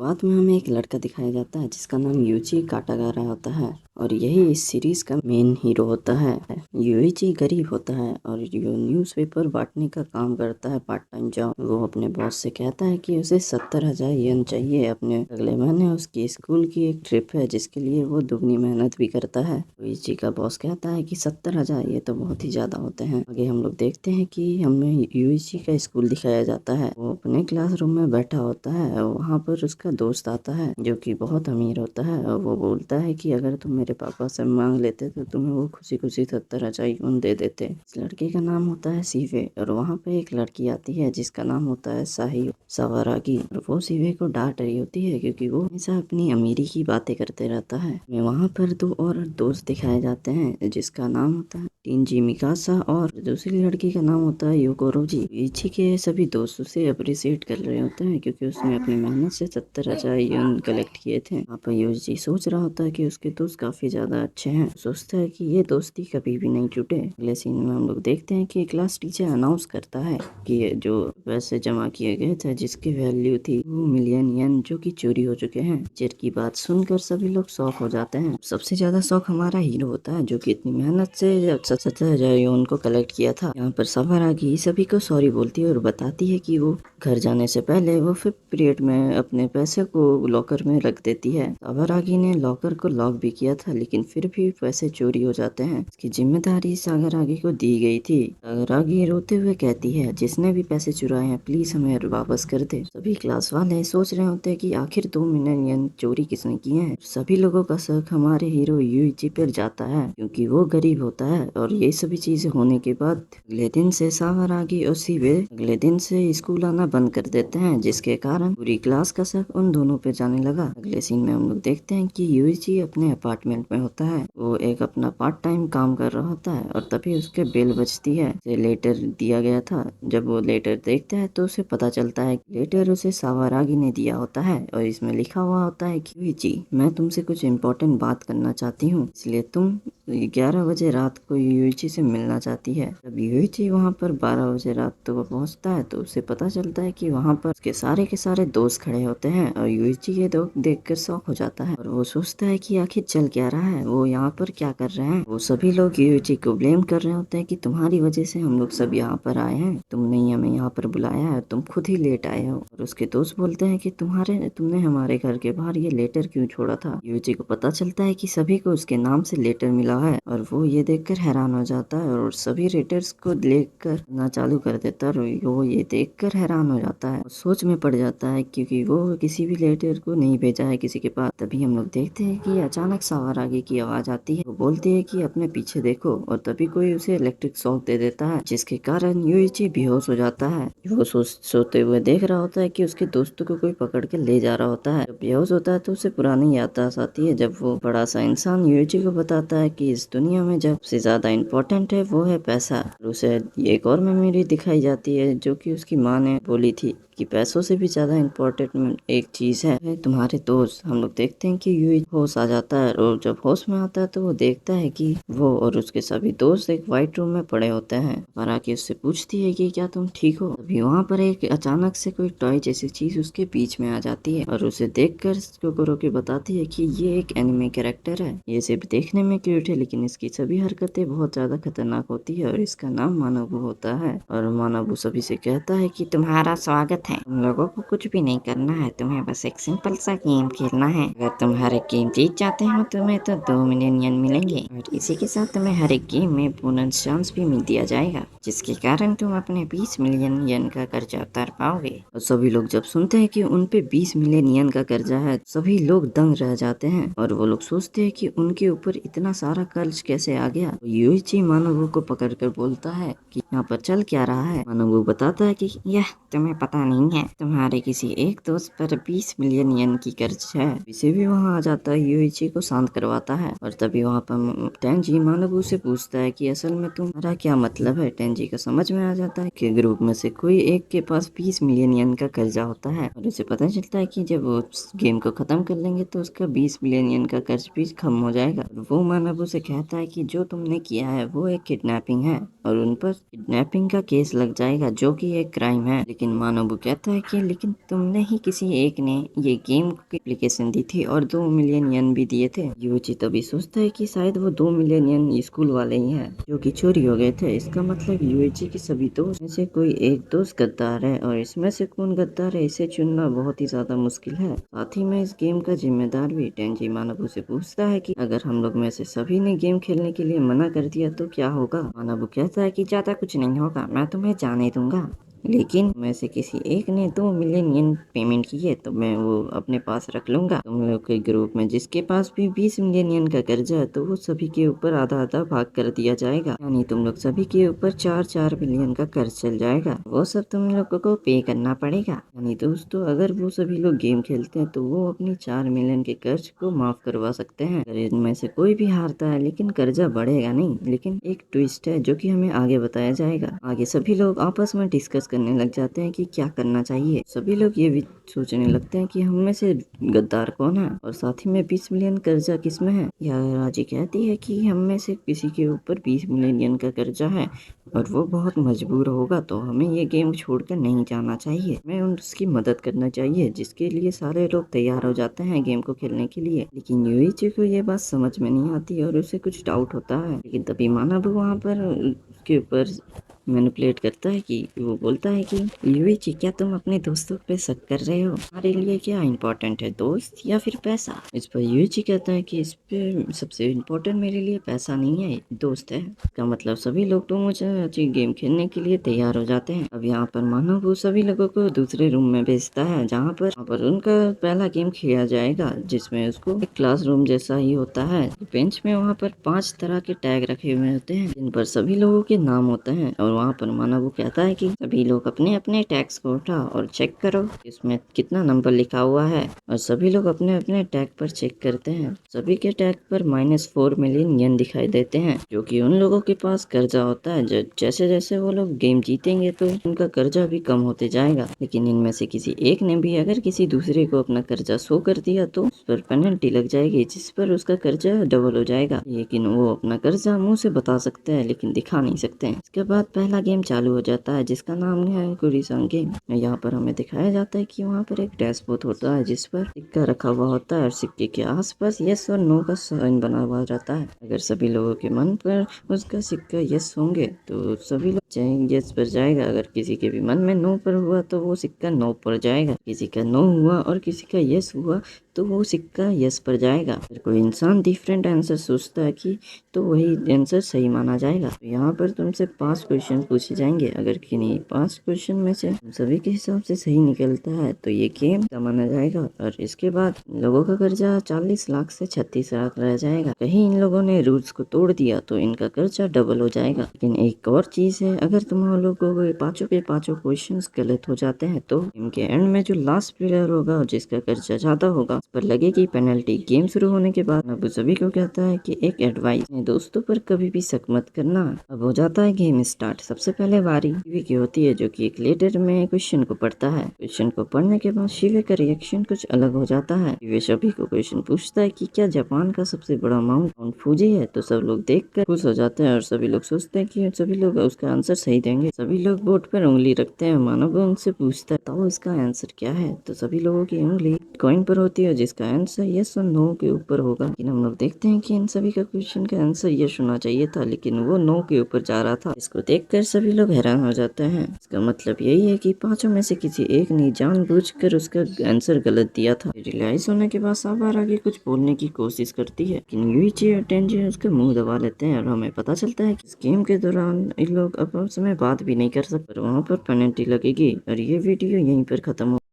शुरुआत में हमें एक लड़का दिखाया जाता है जिसका नाम यूची काटागारा होता है और यही इस सीरीज का मेन हीरो होता है। यूइची गरीब होता है और यो न्यूज़पेपर बांटने का काम करता है, पार्ट टाइम जॉब। वो अपने बॉस से कहता है कि उसे 70,000 येन चाहिए। अपने अगले महीने उसकी स्कूल की एक ट्रिप है जिसके लिए वो दुगनी मेहनत भी करता है। यूइची का बॉस कहता है कि 70,000 ये तो बहुत ही ज्यादा होते हैं। आगे हम लोग देखते हैं कि हमें यूइची का स्कूल दिखाया जाता है। वो अपने क्लासरूम में बैठा होता है और वहाँ पर उसका दोस्त आता है जो कि बहुत अमीर होता है और वो बोलता है कि अगर तुम मेरे पापा से मांग लेते तो तुम्हें वो खुशी खुशी 70,000 यून दे देते। इस लड़के का नाम होता है सीवे और वहाँ पे एक लड़की आती है जिसका नाम होता है साही सवारागी और वो सीवे को डांट रही होती है क्योंकि वो हमेशा अपनी अमीरी की बातें करते रहता है। वहाँ पर दो और दोस्त दिखाए जाते हैं जिसका नाम होता है टिंजी मिकासा और दूसरी लड़की का नाम होता है योकोरोजी। इची के सभी दोस्त उसे अप्रिशिएट कर रहे होते हैं क्योंकि उसने अपनी मेहनत से 70,000 यून कलेक्ट किए थे। वहाँ पर यूजी सोच रहा होता है कि उसके दोस्त काफी ज्यादा अच्छे हैं। सोचता है कि ये दोस्ती कभी भी नहीं टूटे। अगले सीन में हम लोग देखते हैं कि क्लास टीचर अनाउंस करता है कि ये जो पैसे जमा किए गए थे जिसकी वैल्यू थी 2 मिलियन येन जो कि चोरी हो चुके हैं। टीचर की बात सुनकर सभी लोग शॉक हो जाते हैं। सबसे ज्यादा शौक हमारा हीरो होता है जो कि इतनी मेहनत से 70,000 यून को कलेक्ट किया था। यहाँ पर सवारागी सभी को सॉरी बोलती है और बताती है कि वो घर जाने से पहले वो 5th पीरियड में अपने पैसे को लॉकर में रख देती है। सवारागी ने लॉकर को लॉक भी किया था लेकिन फिर भी पैसे चोरी हो जाते हैं। इसकी जिम्मेदारी सागरागी को दी गई थी। सागरागी रोते हुए कहती है जिसने भी पैसे चुराए हैं प्लीज हमें वापस कर दे। सभी क्लास वाले सोच रहे होते हैं कि आखिर 2 मिलियन येन चोरी किसने किए हैं। सभी लोगों का शक हमारे हीरो यूइची पर जाता है क्योंकि वो गरीब होता है और ये सभी चीजें होने के बाद अगले दिन से सावरागी और सीवे अगले दिन से स्कूल आना बंद कर देते हैं जिसके कारण पूरी क्लास का शक उन दोनों पे जाने लगा। अगले सीन में हम लोग देखते हैं कि यूइची अपने अपार्टमेंट में होता है। वो एक अपना पार्ट टाइम काम कर रहा होता है और तभी उसके बेल बजती है। उसे लेटर दिया गया था। जब वो लेटर देखता है तो उसे पता चलता है कि लेटर उसे सावरागी ने दिया होता है और इसमें लिखा हुआ होता है कि यूइची मैं तुमसे कुछ इम्पोर्टेंट बात करना चाहती हूँ इसलिए तुम 11 बजे रात को यूइची से मिलना चाहती है। जब यूइची वहाँ पर 12 बजे रात को वो पहुँचता है तो उसे पता चलता है कि वहाँ पर उसके सारे के सारे दोस्त खड़े होते हैं और यूइची ये देखकर शॉक हो जाता है और वो सोचता है कि आखिर चल क्या रहा है, वो यहाँ पर क्या कर रहे हैं। वो सभी लोग यूइची को ब्लेम कर रहे होते हैं कि तुम्हारी वजह से हम लोग सब यहाँ पर आए हैं, तुमने ही हमें यहाँ पर बुलाया है, तुम खुद ही लेट आए हो। और उसके दोस्त बोलते हैं कि तुमने हमारे घर के बाहर ये लेटर क्यों छोड़ा था। यूइची को पता चलता है कि सभी को उसके नाम से लेटर मिला है और वो ये देखकर हैरान हो जाता है और सभी लेटर्स को लेकर ना चालू कर देता है और वो ये देखकर हैरान हो जाता है, सोच में पड़ जाता है क्योंकि वो किसी भी लेटर को नहीं भेजा है किसी के पास। तभी हम लोग देखते हैं कि अचानक सावरागी की आवाज आती है। वो बोलती है कि अपने पीछे देखो और तभी कोई उसे इलेक्ट्रिक शॉक दे देता है जिसके कारण यूइची बेहोश हो जाता है। वो सोते हुए देख रहा होता है कि उसके दोस्तों को कोई पकड़ के ले जा रहा होता है। जब बेहोश होता है तो उसे पुरानी याददाश्त आती है जब वो बड़ा सा इंसान यूइची को बताता है कि इस दुनिया में सबसे ज्यादा इम्पोर्टेंट है वो है पैसा। उसे एक और मेमोरी दिखाई जाती है जो कि उसकी माँ ने बोली थी कि पैसों से भी ज्यादा इम्पोर्टेंट एक चीज है तुम्हारे दोस्त। हम लोग देखते हैं कि यूई होश आ जाता है और जब होश में आता है तो वो देखता है कि वो और उसके सभी दोस्त एक व्हाइट रूम में पड़े होते हैं। आके उससे पूछती है कि क्या तुम ठीक हो। अभी वहाँ पर एक अचानक से कोई टॉय जैसी चीज उसके बीच में आ जाती है और उसे देखकर कोकोरोकी बताती है कि ये एक एनिमे कैरेक्टर है, ये सिर्फ देखने में क्यूट है लेकिन इसकी सभी हरकतें बहुत ज्यादा खतरनाक होती है और इसका नाम मानोबू होता है। और मानोबू सभी से कहता है कि तुम्हारा स्वागत है, तुम लोगों को कुछ भी नहीं करना है, तुम्हें बस एक सिंपल सा गेम खेलना है। अगर तुम हर एक गेम जीत जाते हो तुम्हें तो 2 मिलियन येन मिलेंगे और इसी के साथ तुम्हें हर एक गेम में बोनस चांस भी मिल दिया जाएगा जिसके कारण तुम अपने 20 मिलियन येन का कर्जा उतार पाओगे। और सभी लोग जब सुनते हैं कि उन पे 20 मिलियन येन का कर्जा है सभी लोग दंग रह जाते हैं और वो लोग सोचते हैं कि उनके ऊपर इतना सारा कर्ज कैसे आ गया। यूइची मानोबू को पकड़कर बोलता है कि यहाँ पर चल क्या रहा है। मानोबू बताता है कि यह तुम्हें पता नहीं है, तुम्हारे किसी एक दोस्त पर 20 मिलियन येन की कर्ज है। इसे भी वहाँ आ जाता है, यूइची को शांत करवाता है और तभी वहाँ पर टेंजी मानोबू से पूछता है कि असल में तुम्हारा क्या मतलब है। टेंजी को समझ में आ जाता है कि ग्रुप में से कोई एक के पास 20 मिलियन येन का कर्जा होता है और उसे पता चलता है कि जब वो गेम को खत्म कर लेंगे तो उसका 20 मिलियन येन का कर्ज भी खत्म हो जाएगा। वो मानोबू से कहता है कि जो तुमने किया है वो एक किडनैपिंग है और उन पर किडनैपिंग का केस लग जाएगा जो कि एक क्राइम है। लेकिन मानोबू कहता है कि लेकिन तुमने ही किसी एक ने ये गेम की एप्लीकेशन दी थी और 2 मिलियन येन भी दिए थे। यूची तभी सोचता है कि शायद वो 2 मिलियन येन स्कूल वाले ही हैं जो कि चोरी हो गए थे। इसका मतलब यूची की सभी दोस्त में से कोई एक दोस्त गद्दार है और इसमें से कौन गद्दार है इसे चुनना बहुत ही ज्यादा मुश्किल है। साथ ही में इस गेम का जिम्मेदार भी टेंजी मानबू से पूछता है कि अगर हम लोग में से सभी ने गेम खेलने के लिए मना कर दिया तो क्या होगा। मानबू कहता है कि ज्यादा कुछ नहीं होगा, मैं तुम्हें जाने दूंगा, लेकिन में से किसी एक ने 2 मिलियन येन पेमेंट की है तो मैं वो अपने पास रख लूंगा। तुम लोग के ग्रुप में जिसके पास भी 20 मिलियन येन का कर्जा है तो वो सभी के ऊपर आधा आधा भाग कर दिया जाएगा, यानी तुम लोग सभी के ऊपर 4-4 मिलियन का कर्ज चल जाएगा। वो सब तुम लोगों को पे करना पड़ेगा। यानी दोस्तों अगर वो सभी लोग गेम खेलते हैं तो वो अपनी 4 मिलियन के कर्ज को माफ करवा सकते हैं। अगर इनमें से कोई भी हारता है लेकिन कर्जा बढ़ेगा नहीं। लेकिन एक ट्विस्ट है जो कि हमें आगे बताया जाएगा। आगे सभी लोग आपस में डिस्कस करने लग जाते हैं कि क्या करना चाहिए। सभी लोग ये भी सोचने लगते हैं कि हम में से गद्दार कौन है और साथ ही में 20 मिलियन कर्जा किस में है। यह राजी कहती है कि हम में से किसी के ऊपर 20 मिलियन येन का कर्जा है और वो बहुत मजबूर होगा तो हमें ये गेम छोड़कर नहीं जाना चाहिए, हमें उसकी मदद करना चाहिए। जिसके लिए सारे लोग तैयार हो जाते हैं गेम को खेलने के लिए। लेकिन यूइची को ये बात समझ में नहीं आती और उसे कुछ डाउट होता है। लेकिन तभी मानव वहाँ पर उसके ऊपर मैनिपुलेट करता है कि वो बोलता है कि यूइची क्या तुम अपने दोस्तों पे शक कर रहे हो? हमारे लिए क्या इम्पोर्टेंट है, दोस्त या फिर पैसा? इस पर यूइची कहता है कि इस पे सबसे इम्पोर्टेंट मेरे लिए पैसा नहीं है, दोस्त है। इसका मतलब सभी लोग तो मुझे गेम खेलने के लिए तैयार हो जाते हैं। अब यहाँ पर मानो वो सभी लोगों को दूसरे रूम में भेजता है जहाँ पर उनका पहला गेम खेला जाएगा, जिसमें उसको एक क्लासरूम जैसा ही होता है। बेंच में वहाँ पर 5 तरह के टैग रखे हुए होते हैं जिन पर सभी लोगों के नाम होते हैं और वहाँ पर मानव कहता है कि सभी लोग अपने अपने टैग्स को उठाओ और चेक करो इसमें कितना नंबर लिखा हुआ है। और सभी लोग अपने अपने टैग पर चेक करते हैं। सभी के टैग पर -4 मिलियन येन दिखाई देते हैं जो कि उन लोगों के पास कर्जा होता है। जैसे जैसे वो लोग गेम जीतेंगे तो उनका कर्जा भी कम होते जाएगा। लेकिन इनमें से किसी एक ने भी अगर किसी दूसरे को अपना कर्जा शो कर दिया तो उस पर पेनल्टी लग जाएगी जिस पर उसका कर्जा डबल हो जाएगा। लेकिन वो अपना कर्जा मुंह से बता सकते हैं लेकिन दिखा नहीं सकते हैं। इसके बाद पहला गेम चालू हो जाता है जिसका नाम है कुरीसान गेम। यहाँ पर हमें दिखाया जाता है कि वहाँ पर एक डैशबोर्ड होता है जिस पर सिक्का रखा हुआ होता है और सिक्के के आसपास यस और नो का साइन बना हुआ रहता है। अगर सभी लोगों के मन पर उसका सिक्का यस होंगे तो सभी लोग यस पर जाएगा। अगर किसी के भी मन में नो पर हुआ तो वो सिक्का नो पर जाएगा। किसी का नो हुआ और किसी का यस हुआ तो वो सिक्का यस पर जाएगा। अगर कोई इंसान डिफरेंट आंसर सोचता है कि तो वही आंसर सही माना जाएगा। तो यहाँ पर तुमसे 5 क्वेश्चन पूछे जाएंगे। अगर किन्हीं 5 क्वेश्चन में से सभी के हिसाब से सही निकलता है तो ये गेम माना जाएगा और इसके बाद लोगों का कर्जा 40 लाख से 36 लाख रह जाएगा। कहीं इन लोगों ने रूल्स को तोड़ दिया तो इनका कर्जा डबल हो जाएगा। लेकिन एक और चीज है, अगर तुम लोगों को पांचों के पांचों क्वेश्चन गलत हो जाते हैं तो इनके एंड में जो लास्ट प्लेयर होगा जिसका कर्जा ज्यादा होगा उस पर लगेगी पेनल्टी। गेम शुरू होने के बाद अब सभी को कहता है कि एक एडवाइस, दोस्तों पर कभी भी शक मत करना। अब हो जाता है गेम स्टार्ट। सबसे पहले बारी शिवे की होती है जो कि एक लेटर में क्वेश्चन को पढ़ता है। क्वेश्चन को पढ़ने के बाद शिवे का रिएक्शन कुछ अलग हो जाता है। शिवे सभी को क्वेश्चन पूछता है कि क्या जापान का सबसे बड़ा माउंट फूजी है? तो सब लोग देखकर खुश हो जाते हैं और सभी लोग सोचते हैं कि सभी लोग उसका आंसर सही देंगे। सभी लोग बोर्ड पर उंगली रखते हैं। मानव उनसे पूछता है तो इसका आंसर क्या है? तो सभी लोगों की उंगली कॉइन पर होती है जिसका आंसर यस और नो के ऊपर होगा। लेकिन हम लोग देखते हैं कि इन सभी का क्वेश्चन का आंसर यस होना चाहिए था लेकिन वो नो के ऊपर जा रहा था। इसको देखकर सभी लोग हैरान हो जाते हैं। इसका मतलब यही है कि पांचों में से किसी एक ने जानबूझकर उसका आंसर गलत दिया था। रियलाइज होने के बाद साबार आगे कुछ बोलने की कोशिश करती है लेकिन यूइची और टेंजी उसका मुंह दबा लेते हैं और हमें पता चलता है कि इस गेम के दौरान इन लोग आपस में बात भी नहीं कर सकते। वहाँ पर पेनल्टी लगेगी और ये वीडियो यहीं पर खत्म हो